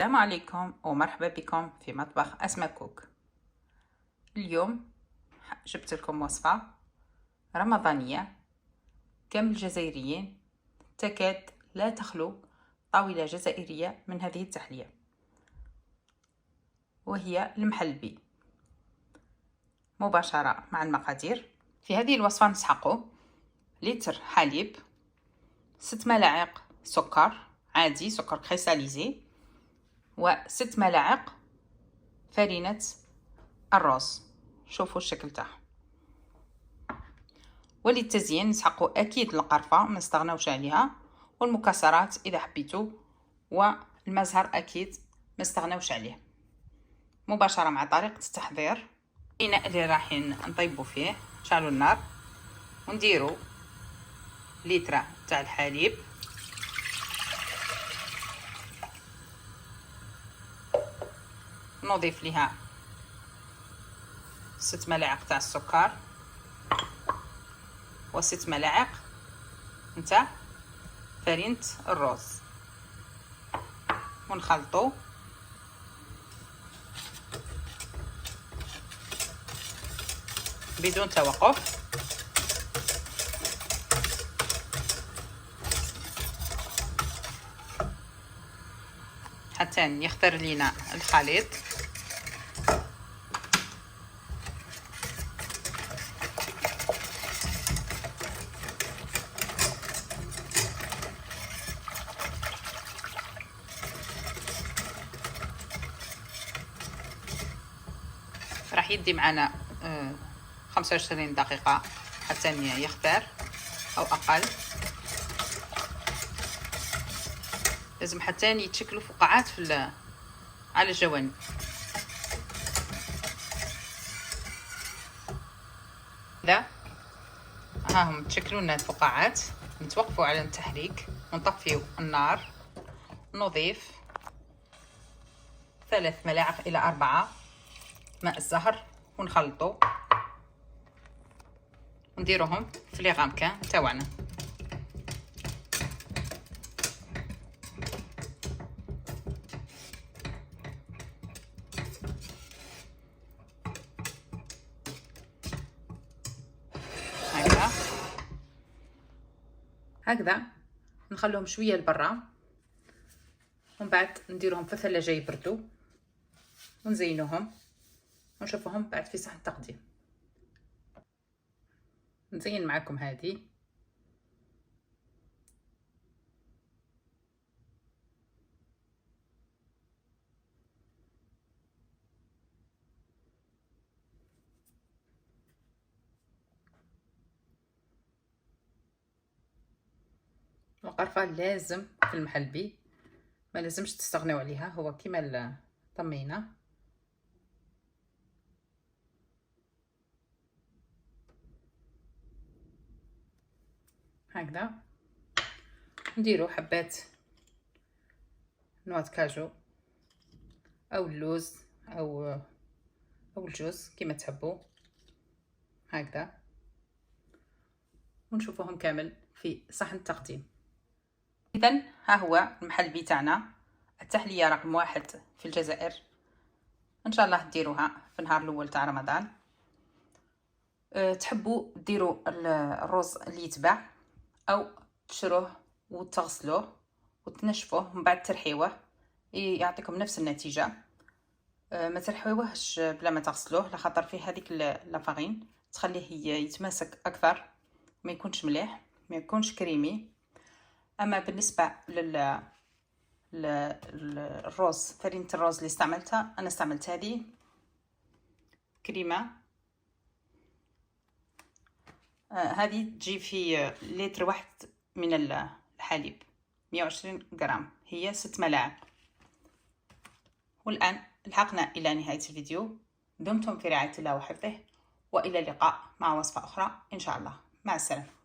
السلام عليكم ومرحبا بكم في مطبخ أسماء كوك. اليوم جبت لكم وصفة رمضانية كامل الجزائريين تكاد لا تخلو طاولة جزائرية من هذه التحلية، وهي المحلبي. مباشرة مع المقادير. في هذه الوصفة نسحق لتر حليب، 6 ملاعق سكر عادي، سكر كريستاليزي، و6 ملاعق فرينة الرز. شوفوا الشكل تاعها. وللتزيين نسحقوا اكيد القرفه ما نستغناوش عليها، والمكسرات اذا حبيتوا، والمزهر اكيد ما نستغناوش عليه. مباشره مع طريقه التحضير. الاناء اللي رايحين نطيبوا فيه نشعلوا النار ونديروا لتر تاع الحليب، نضيف لها 6 ملاعق تاع السكر و6 ملاعق نتاع فرينة الرز، ونخلطو بدون توقف. حتى يختار لينا الخليط. راح يدي معنا 25 دقيقة حتى يختار أو أقل. لازم حتى يتشكلوا فقاعات على الجوانب. ها هم تشكلوا لنا الفقاعات. نتوقفوا على التحريك ونطفيو النار. نضيف 3 ملاعق إلى 4 ماء الزهر ونخلطوا ونديروهم في لي غامكان تاعنا. هكذا نخلوهم شويه لبرا، ومن بعد نديرهم في الثلاجه يبردوا ونزينوهم ونشوفوهم بعد في صحن التقديم. نزين معكم هذه. القرفة لازم في المحلبي، ما لازمش تستغنوا عليها، هو كيما الطمينة. هكذا نديرو حبات نوات كاجو او اللوز او الجوز كيما تحبوا، هكذا، ونشوفوهم كامل في صحن التقديم. اذا ها هو المحلبي تاعنا، التحليه رقم 1 في الجزائر. ان شاء الله ديروها في النهار الاول تاع رمضان. تحبوا ديروا الرز اللي يتباع او تشروه وتغسلوه وتنشفوه من بعد ترحيوه، يعطيكم نفس النتيجه. ما ترحيوهش بلا ما تغسلوه، لخاطر فيه هذيك لافارين تخليه يتماسك اكثر، ما يكونش مليح، ما يكونش كريمي. اما بالنسبه الرز، فرينة الرز اللي استعملتها انا، استعملت هذه كريمه. هذه تجي في لتر واحد من الحليب، 120 غرام، هي 6 ملاعق. والآن لحقنا إلى نهاية الفيديو. دمتم في رعاية الله وحفظه، وإلى اللقاء مع وصفة أخرى إن شاء الله. مع السلامة.